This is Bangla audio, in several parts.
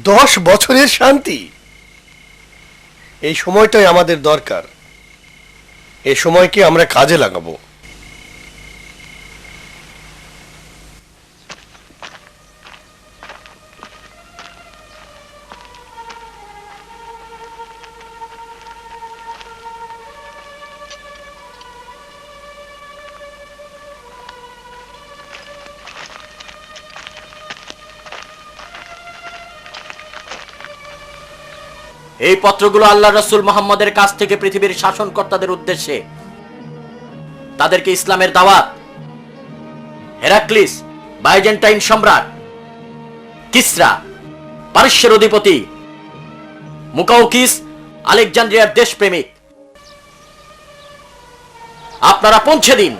10 বছরের শান্তি, এই সময়টাই আমাদের দরকার। এই সময়কে আমরা কাজে লাগাবো। এই পত্রগুলো আল্লাহ রাসূল মুহাম্মদের কাছ থেকে পৃথিবীর শাসনকর্তাদের উদ্দেশ্যে, তাদেরকে ইসলামের দাওয়াত। হেরাক্লিস বাইজেন্টাইন সম্রাট, কিসরা পারস্যের অধিপতি, মুকাউকিস আলেকজান্দ্রিয়ার দেশপ্রেমিক, আপনারা পৌঁছে দিন।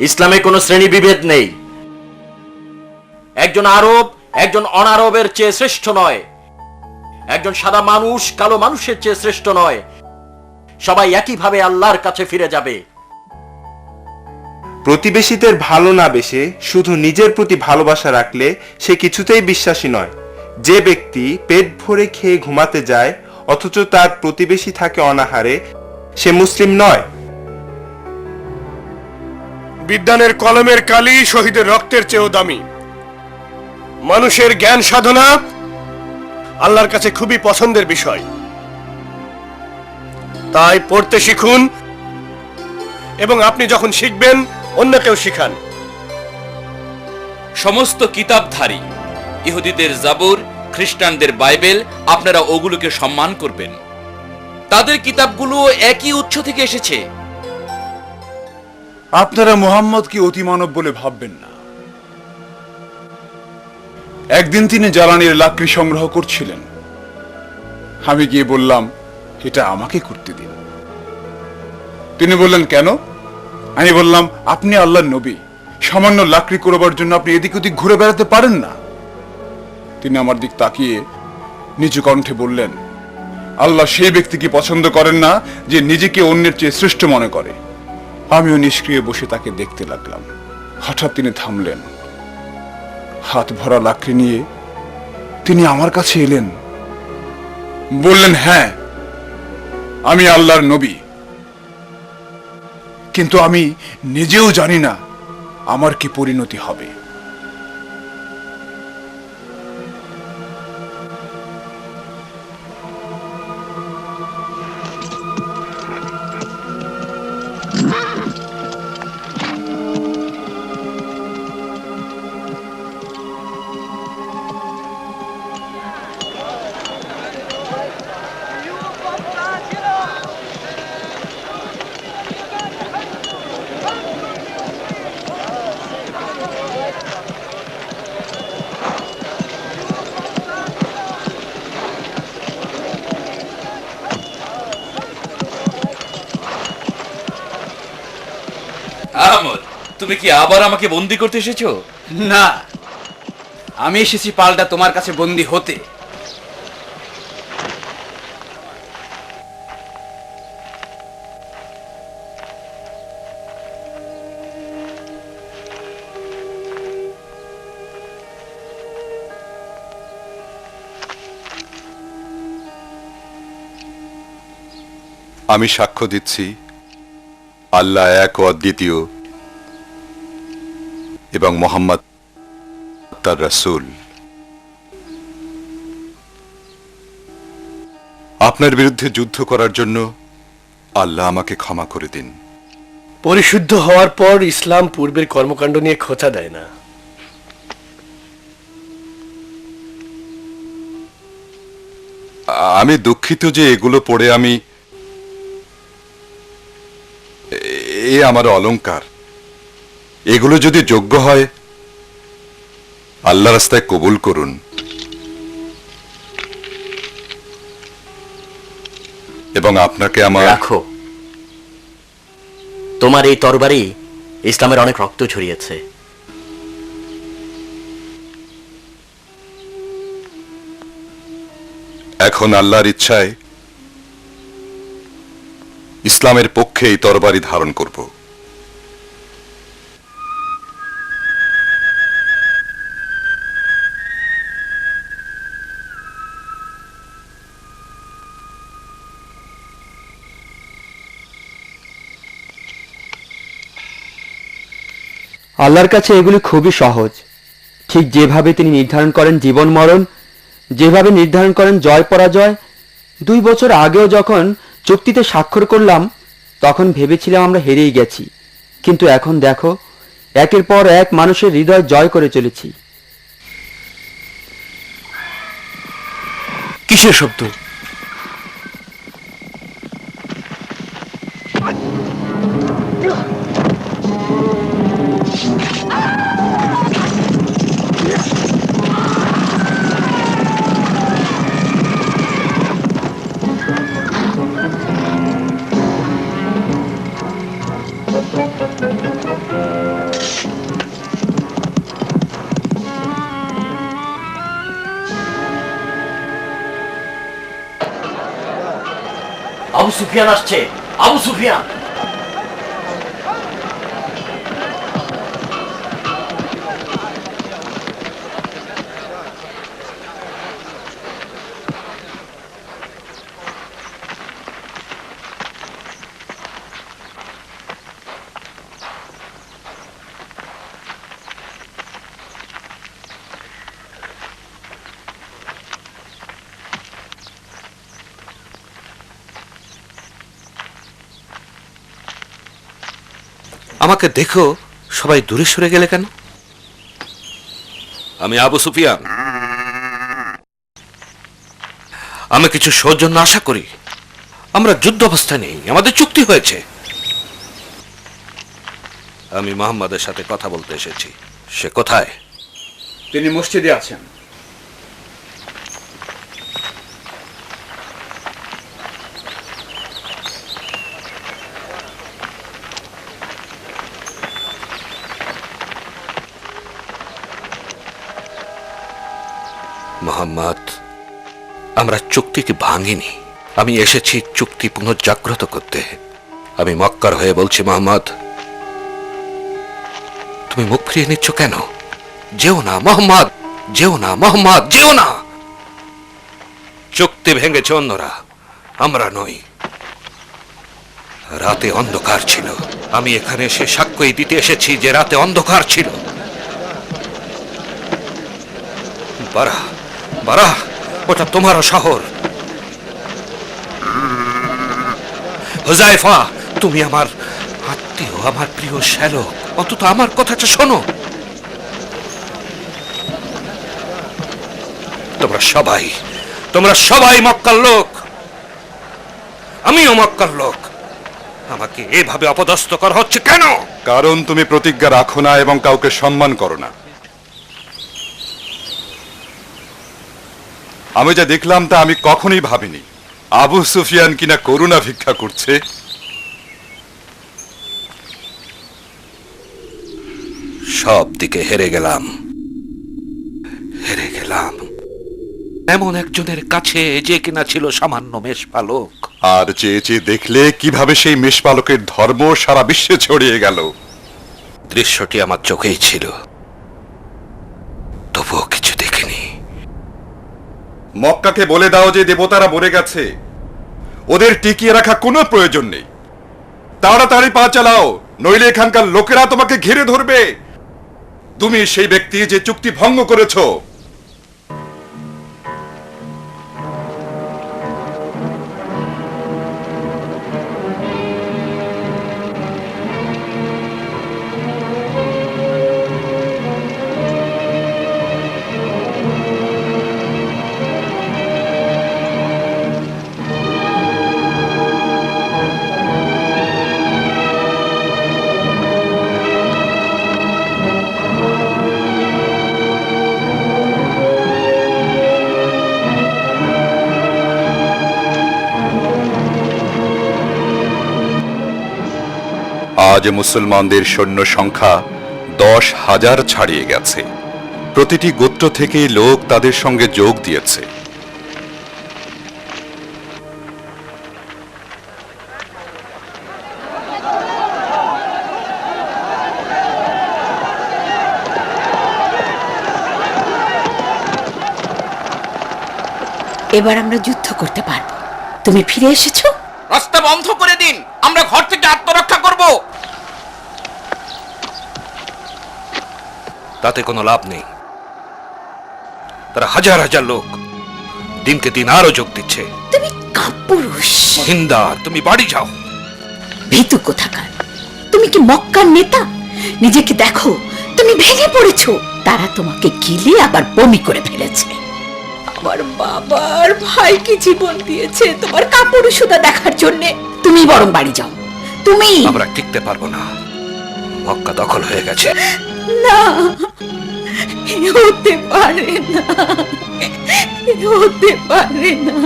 ইসলামে কোনো শ্রেণী বিভেদ নেই। একজন আরব একজন অনারবের চেয়ে শ্রেষ্ঠ নয়, একজন সাদা মানুষ কালো মানুষের চেয়ে শ্রেষ্ঠ নয়। সবাই একইভাবে আল্লাহর কাছে ফিরে যাবে। প্রতিবেশীদের ভালো না বেশে শুধু নিজের প্রতি ভালোবাসা রাখলে সে কিছুতেই বিশ্বাসী নয়। যে ব্যক্তি পেট ভরে খেয়ে ঘুমাতে যায় অথচ তার প্রতিবেশী থাকে অনাহারে, সে মুসলিম নয়। বিদ্বানের কলমের কালি শহীদের রক্তের চেয়েও দামি। মানুষের জ্ঞান সাধনা আল্লাহর কাছে খুবই পছন্দের বিষয়। তাই পড়তে শিখুন, এবং আপনি যখন শিখবেন অন্যকেও শিখান। সমস্ত কিতাবধারী ইহুদিদের জাবুর, খ্রিস্টানদের বাইবেল, আপনারা ওগুলোকে সম্মান করবেন। তাদের কিতাবগুলো একই উৎস থেকে এসেছে। আপনারা মুহাম্মদকে অতিমানব বলে ভাববেন না। একদিন তিনি জ্বালানির লাকড়ি সংগ্রহ করছিলেন। আমি গিয়ে বললাম, এটা আমাকে করতে দিন। তিনি বললেন, কেন? আমি বললাম, আপনি আল্লাহর নবী, সামান্য লাকড়ি করবার জন্য আপনি এদিক ওদিক ঘুরে বেড়াতে পারেন না। তিনি আমার দিক তাকিয়ে নিচু কণ্ঠে বললেন, আল্লাহ সেই ব্যক্তিকে পছন্দ করেন না যে নিজেকে অন্যের চেয়ে শ্রেষ্ঠ মনে করে। আমিও নিষ্ক্রিয় বসে তাকে দেখতে লাগলাম। হঠাৎ তিনি থামলেন। হাত ভরা লাকড়ি নিয়ে তিনি আমার কাছে এলেন, বললেন, হ্যাঁ, আমি আল্লাহর নবী, কিন্তু আমি নিজেও জানি না আমার কি পরিণতি হবে। আহমদ, তুমি কি আবার আমাকে বন্দি করতে এসেছো? না, আমি এসেছি পাল্টা তোমার কাছে বন্দী হতে। আমি সাক্ষ্য দিচ্ছি আল্লাহ এক ও অদ্বিতীয় এবং মুহাম্মদ তার রাসূল। আপনার বিরুদ্ধে যুদ্ধ করার জন্য আল্লাহ আমাকে ক্ষমা করে দিন। পরিশুদ্ধ হওয়ার পর ইসলাম পূর্বের কর্মকাণ্ড নিয়ে খোঁচা দেয় না। আমি দুঃখিত যে এগুলো পড়ে আমি আমার অলংকার, এগুলো যদি যোগ্য হয় আল্লাহ রাস্তায় কবুল করুন। এবং আপনাকে আমার রাখো, তোমার এই তরবারি ইসলামের অনেক রক্ত ঝরিয়েছে। এখন আল্লাহর ইচ্ছায় ইসলামের পক্ষে এই তরবারি ধারণ করব। আল্লাহর কাছে এগুলি খুবই সহজ। ঠিক যেভাবে তিনি নির্ধারণ করেন জীবন মরণ, যেভাবে নির্ধারণ করেন জয় পরাজয়। 2 বছর আগেও যখন চুক্তিতে স্বাক্ষর করলাম তখন ভেবেছিলাম আমরা হেরেই গেছি, কিন্তু এখন দেখো একের পর এক মানুষের হৃদয় জয় করে চলেছি। কিসের শব্দ? আবু সুফিয়ান আসছে, আবু সুফিয়ান। আমাকে দেখো সবাই দূরে সরে গেলে কেন? আমি আবু সুফিয়ান। আমি কিছু সৌজন্য আশা করি। আমরা যুদ্ধ অবস্থায় নেই, আমাদের চুক্তি হয়েছে। আমি মোহাম্মদের সাথে কথা বলতে এসেছি। সে কোথায়? তিনি মসজিদে আছেন। মোহাম্মদ, আমরা চুক্তিটি ভাঙিনি। আমি এসেছি চুক্তি পুনর্জাগ্রত করতে। আমি মক্কার হয়ে বলছি মোহাম্মদ, তুমি মুখ ফিরিয়ে নিচ্ছ কেন? যেও না মোহাম্মদ, যেও না মোহাম্মদ, যেও না। চুক্তি ভেঙেছে অন্যরা, আমরা নই। রাতে অন্ধকার ছিল। আমি এখানে এসে সাক্ষ্যই দিতে এসেছি যে রাতে অন্ধকার ছিল। বারা বারা, ওটা তোমারও শহর। হুযায়ফা, তুমি আমার আত্মীয়, আমার প্রিয় শ্যালক, অন্তত আমার কথাটা শোনো। তোমরা সবাই মক্কার লোক। আমিও মক্কার লোক। আমাকে এভাবে অপদস্থ করা হচ্ছে কেন? কারণ তুমি প্রতিজ্ঞা রাখো না এবং কাউকে সম্মান করো না। আমি যা দেখলাম তা আমি কখনোই ভাবিনি। আবু সুফিয়ান কিনা করুণা ভিক্ষা করছে। সব দিকে হেরে গেলাম। এমন একজনের কাছে যে কিনা ছিল সামান্য মেষপালক। আর চেয়ে চেয়ে দেখলে কিভাবে সেই মেষপালকের ধর্ম সারা বিশ্বে ছড়িয়ে গেল। দৃশ্যটি আমার চোখেই ছিল, তবুও কিছু দেখিনি। মক্কাকে বলে দাও যে দেবতারা মরে গেছে, ওদের টিকিয়ে রাখা কোনো প্রয়োজন নেই। তাড়াতাড়ি পা চালাও, নইলে এখানকার লোকেরা তোমাকে ঘিরে ধরবে। তুমি সেই ব্যক্তি যে চুক্তি ভঙ্গ করেছো। আজ মুসলমানদের সৈন্য সংখ্যা 10,000 ছাড়িয়ে গেছে। প্রতিটি গোত্র থেকেই লোক তাদের সঙ্গে যোগ দিয়েছে। এবার আমরা যুদ্ধ করতে পারবো। তুমি ফিরে এসেছো। রাস্তা বন্ধ করে দিন, আমরা ঘর থেকে আত্মরক্ষা করব। তাতে কোনো লাভ নেই। তারা হাজার হাজার লোক দিনকে দিন আরো যোগ দিচ্ছে। তুমি কাপুরুষ, হিন্দা, তুমি বাড়ি যাও। ভীতু কোথাকার। তুমি কি মক্কার নেতা? নিজেকে দেখো, তুমি ভেঙে পড়েছো। তারা তোমাকে গিলে আবার বমি করে ফেলেছে। আমার বাবার ভাই কি জীবন দিয়েছে তোমার কাপুরুষতা দেখার জন্য। তুমি বরং বাড়ি যাও। তুমি। আমরা টিকতে পারবো না, মক্কা দখল হয়ে গেছে। না, এ হতে পারে না, এ হতে পারে না।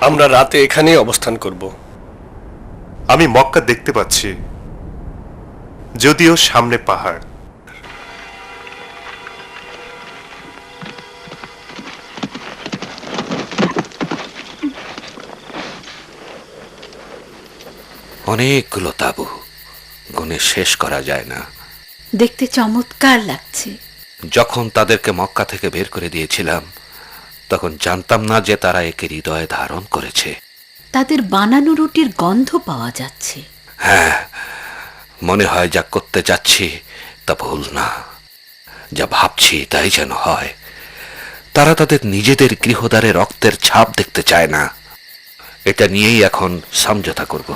আমরা রাতে এখানেই অবস্থান করব। আমি মক্কা দেখতে পাচ্ছি, যদিও সামনে পাহাড়। অনেকগুলো তাঁবু, গুণে শেষ করা যায় না। দেখতে চমৎকার লাগছে। যখন তাদেরকে মক্কা থেকে বের করে দিয়েছিলাম, তখন জানতাম না যে তারা একে হৃদয়ে ধারণ করেছে। তাদের বানানো রুটির গন্ধ পাওয়া যাচ্ছে। হ্যাঁ, মনে হয় যা করতে যাচ্ছি তা ভুল না, যা ভাবছি তাই যেন হয়। তারা তাদের নিজেদের গৃহদ্বারে রক্তের ছাপ দেখতে চায় না। এটা নিয়েই এখন সমঝোতা করব।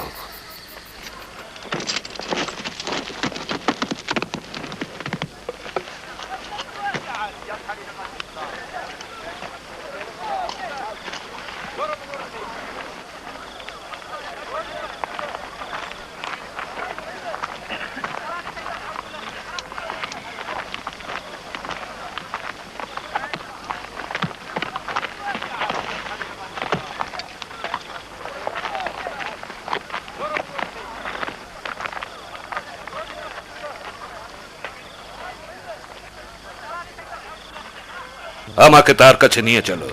আমাকে তার কাছে নিয়ে চলো।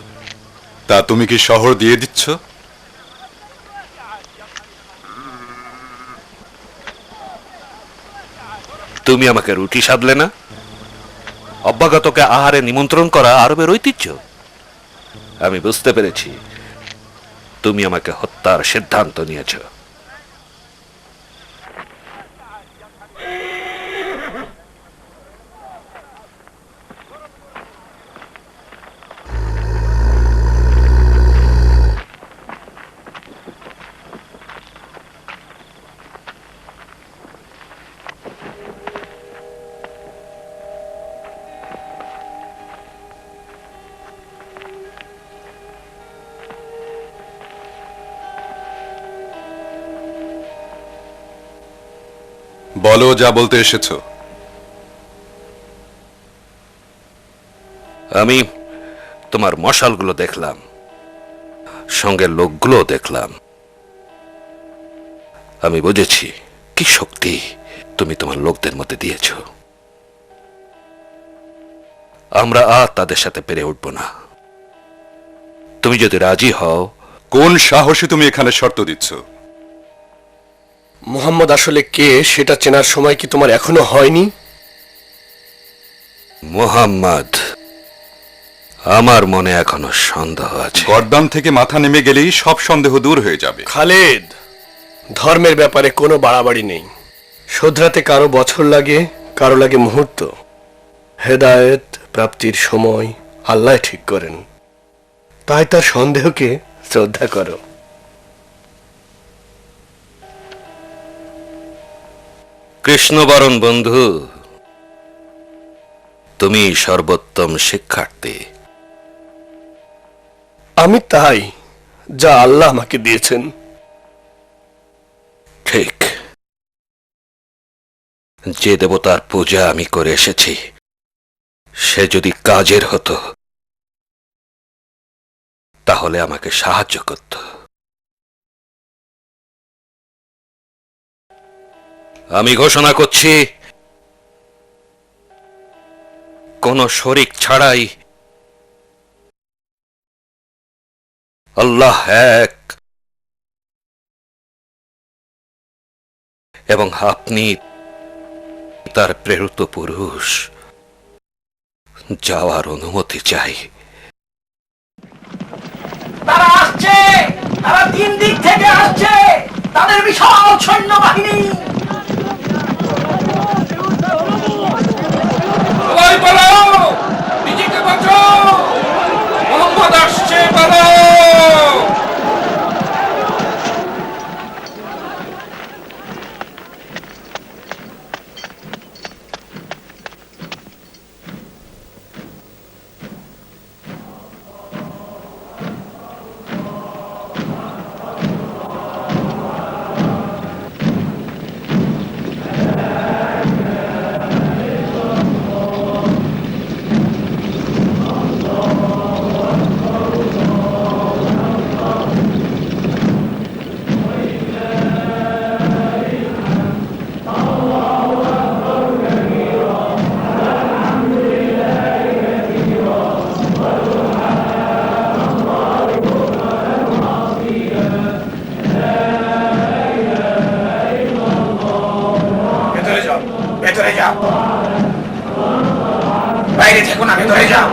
তা তুমি কি শহর দিয়ে দিচ্ছ? তুমি আমাকে রুটি সাধলে না? অভ্যাগতকে আহারে নিমন্ত্রণ করা আরবের ঐতিহ্য। আমি বুঝতে পেরেছি তুমি আমাকে হত্যার সিদ্ধান্ত নিয়েছ। বলো, যা বলতে এসেছো। আমি তোমার মশালগুলো দেখলাম, সঙ্গে লোকগুলো দেখলাম। আমি বুঝেছি কি শক্তি তুমি তোমার লোকদের মধ্যে দিয়েছ। আমরা আর তাদের সাথে পেরে উঠব না। তুমি যদি রাজি হও। কোন সাহসে তুমি এখানে শর্ত দিচ্ছ? মোহাম্মদ আসলে কে সেটা চেনার সময় কি তোমার এখনো হয়নি? মুহাম্মদ, আমার মনে এখনো সন্দেহ আছে। গর্দান থেকে মাথা নেমে গেলেই সব সন্দেহ দূর হয়ে যাবে। খালেদ, ধর্মের ব্যাপারে কোনো বাড়াবাড়ি নেই। শোধরাতে কারো বছর লাগে, কারো লাগে মুহূর্ত। হেদায়েত প্রাপ্তির সময় আল্লাহ ঠিক করেন, তাই তার সন্দেহকে শ্রদ্ধা করো। কৃষ্ণবরণ বন্ধু, তুমি সর্বোত্তম শিক্ষার্থী। আমি তাই, যা আল্লাহ আমাকে দিয়েছেন। ঠিক, যে দেবতার পূজা আমি করে এসেছি সে যদি কাজের হতো তাহলে আমাকে সাহায্য করত। আমি ঘোষণা করছি, কোন শরিক ছাড়াই আল্লাহ এক এবং আপনি তার প্রেরিত পুরুষ। যাওয়ার অনুমতি চাই। তারা আসছে, তারা 3 দিক থেকে আসছে, তাদের বিশাল সৈন্যবাহিনী। সবাই পালাও, নিজেকে বাঁচাও, মোহাম্মদ আসছে, পালাও। ভেতরে যাও, ভেতরে যাও, বাইরে থেকো না, ভেতরে যাও।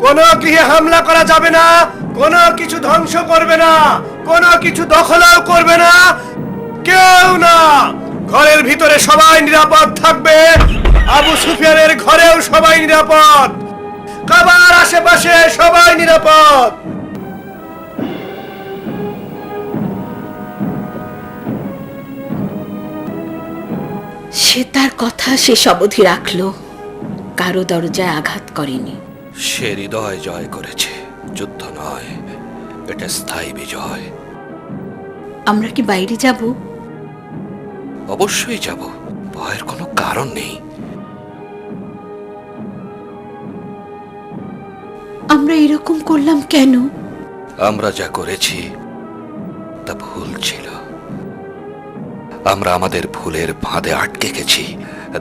কোনো গৃহে হামলা করা যাবে না, কোনো কিছু ধ্বংস করবে না, কোনো কিছু দখলও করবে না, কেউ না। ঘরের ভিতরে সবাই নিরাপদ থাকবে, আবু সুফিয়ানের ঘরেও সবাই নিরাপদ, কাবার আশেপাশে সবাই নিরাপদ। সে তার কথা শেষ অবধি রাখলো, কারো দরজায় আঘাত করেনি। সে হৃদয় জয় করেছে, যুদ্ধ নয়, এটা স্থায়ী বিজয়। আমরা কি বাইরে যাব? অবশ্যই যাব, ভয়ের কোনো কারণ নেই। আমরা এরকম করলাম কেন? আমরা যা করেছি তা ভুল ছিল। আমরা আমাদের ভুলের ফাঁদে আটকে গেছি।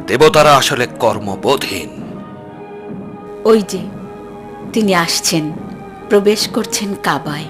দেবতারা আসলে কর্মবোধহীন। ওই যে তিনি আসছেন, প্রবেশ করছেন কাবায়।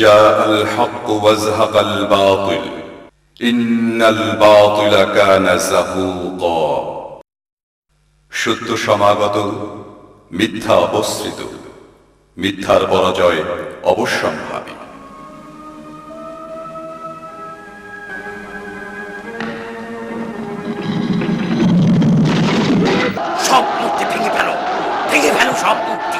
جاء الحق وزهق الباطل إن الباطل كان زهوقا সত্য সমাগত, মিথ্যা অপসৃত, মিথ্যার পরাজয় অবশ্যম্ভাবী। সব মূর্তি ভেঙে ফেলো, ভেঙে ফেলো সব মূর্তি।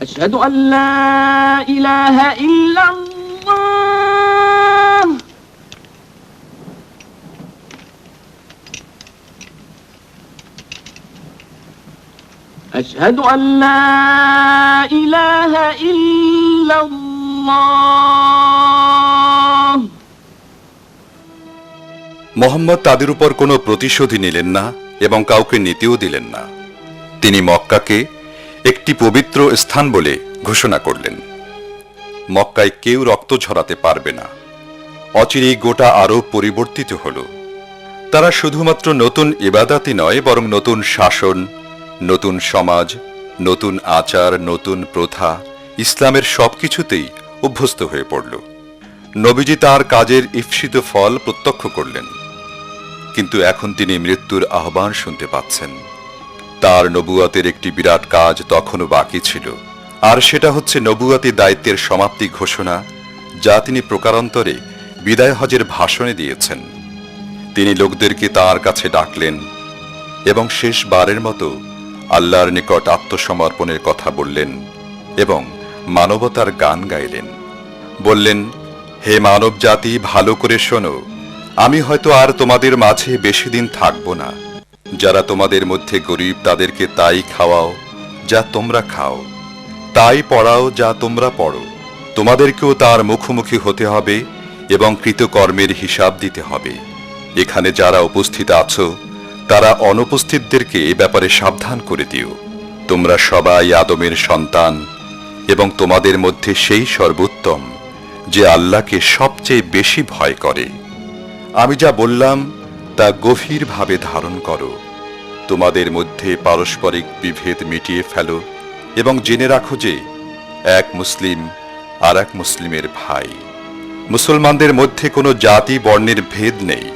أشهد أن لا إله إلا الله أشهد أن لا إله إلا الله মোহাম্মদ তাদের উপর কোনো প্রতিশোধই নিলেন না এবং কাউকে নিতেও দিলেন না। তিনি মক্কাকে একটি পবিত্র স্থান বলে ঘোষণা করলেন। মক্কায় কেউ রক্ত ঝরাতে পারবে না। অচিরেই গোটা আরব পরিবর্তিত হল। তারা শুধুমাত্র নতুন ইবাদাতই নয়, বরং নতুন শাসন, নতুন সমাজ, নতুন আচার, নতুন প্রথা, ইসলামের সবকিছুতেই অভ্যস্ত হয়ে পড়ল। নবীজি তার কাজের ঈপ্সিত ফল প্রত্যক্ষ করলেন, কিন্তু এখন তিনি মৃত্যুর আহ্বান শুনতে পাচ্ছেন। তার নবুয়তের একটি বিরাট কাজ তখনও বাকি ছিল, আর সেটা হচ্ছে নবুয়তি দায়িত্বের সমাপ্তি ঘোষণা, যা তিনি প্রকারান্তরে বিদায় হজের ভাষণে দিয়েছেন। তিনি লোকদেরকে তার কাছে ডাকলেন এবং শেষবারের মতো আল্লাহর নিকট আত্মসমর্পণের কথা বললেন এবং মানবতার গান গাইলেন। বললেন, হে মানব জাতি, ভালো করে শোনো, আমি হয়তো আর তোমাদের মাঝে বেশি দিন থাকব না। যারা তোমাদের মধ্যে গরিব তাদেরকে তাই খাওয়াও যা তোমরা খাও, তাই পড়াও যা তোমরা পড়ো। তোমাদেরকেও তার মুখোমুখি হতে হবে এবং কৃতকর্মের হিসাব দিতে হবে। এখানে যারা উপস্থিত আছো তারা অনুপস্থিতদেরকে এ ব্যাপারে সাবধান করে দিও। তোমরা সবাই আদমের সন্তান এবং তোমাদের মধ্যে সেই সর্বোত্তম যে আল্লাহকে সবচেয়ে বেশি ভয় করে। আমি যা বললাম তা গভীরভাবে ধারণ করো। তোমাদের মধ্যে পারস্পরিক বিভেদ মিটিয়ে ফেলো এবং জেনে রাখো যে এক মুসলিম আর এক মুসলিমের ভাই। মুসলমানদের মধ্যে কোনো জাতি বর্ণের ভেদ নেই।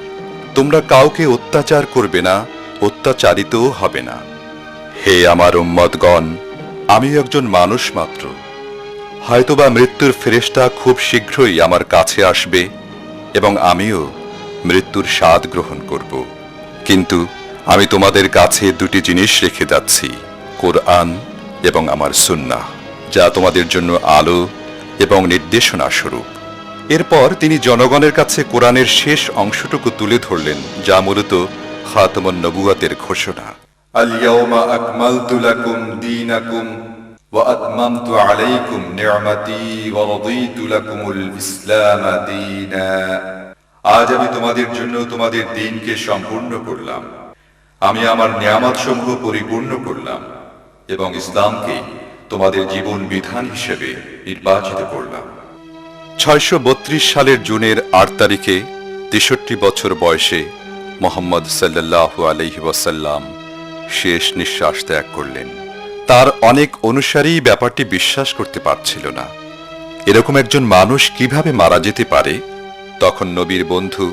তোমরা কাউকে অত্যাচার করবে না, অত্যাচারিতও হবে না। হে আমার উম্মতগণ, আমিও একজন মানুষ মাত্র। হয়তোবা মৃত্যুর ফেরেশতা খুব শীঘ্রই আমার কাছে আসবে এবং আমিও মৃত্যুর স্বাদ গ্রহণ করব। কিন্তু আমি তোমাদের কাছে দুটি জিনিস রেখে যাচ্ছি, কোরআন এবং আমার সুন্নাহ, যা তোমাদের জন্য আলো এবং নির্দেশনা স্বরূপ। এরপর তিনি জনগণের কাছে কোরআনের শেষ অংশটুকু তুলে ধরলেন, যা মূলত খাতমুন নবুওয়াতের ঘোষণা। আল-ইয়াওমা আকমালতু লাকুম দীনাকুম ওয়া আতমামতু আলাইকুম নি'মাতি ওয়া রাদিতু লাকুমুল ইসলাম দীনা। আজ আমি তোমাদের জন্য তোমাদের দ্বীনকে সম্পূর্ণ করলাম, আমি আমার নিয়ামতসমূহ পরিপূর্ণ করলাম এবং ইসলামকে তোমাদের জীবন বিধান হিসেবে নির্বাচিত করলাম। 632 সালের জুনের 8 তারিখে 63 বছর বয়সে মুহাম্মদ সাল্লাল্লাহু আলাইহি ওয়াসাল্লাম শেষ নিঃশ্বাস ত্যাগ করলেন। তার অনেক অনুসারী ব্যাপারটি বিশ্বাস করতে পারছিল না। এরকম একজন মানুষ কিভাবে মারা যেতে পারে? তখন নবীর বন্ধু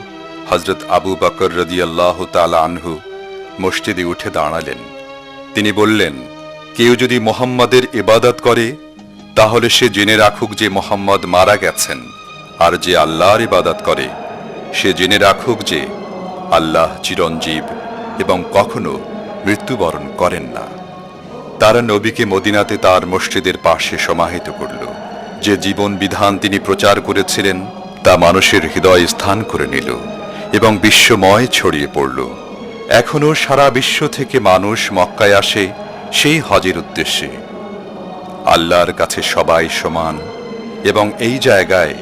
হযরত আবু বকর রাদিয়াল্লাহু তাআলা আনহু মসজিদে উঠে দাঁড়ালেন। তিনি বললেন, কেউ যদি মুহাম্মাদের ইবাদত করে তাহলে সে জেনে রাখুক যে মুহাম্মদ মারা গেছেন, আর যে আল্লাহর ইবাদত করে সে জেনে রাখুক যে আল্লাহ চিরঞ্জীব এবং কখনো মৃত্যুবরণ করেন না। তারা নবীকে মদিনাতে তার মসজিদের পাশে সমাহিত করল। যে জীবন বিধান তিনি প্রচার করেছিলেন তা মানুষের হৃদয়ে স্থান করে নিল এবং বিশ্বময় ছড়িয়ে পড়ল। এখনো সারা বিশ্ব থেকে মানুষ মক্কায় আসে সেই হজের উদ্দেশ্যে। আল্লাহর কাছে সবাই সমান এবং এই জায়গায়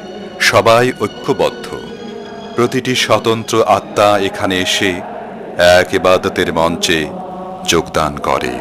সবাই ঐক্যবদ্ধ। প্রতিটি স্বতন্ত্র আত্মা এখানে এসে এক ইবাদতের মঞ্চে যোগদান করে।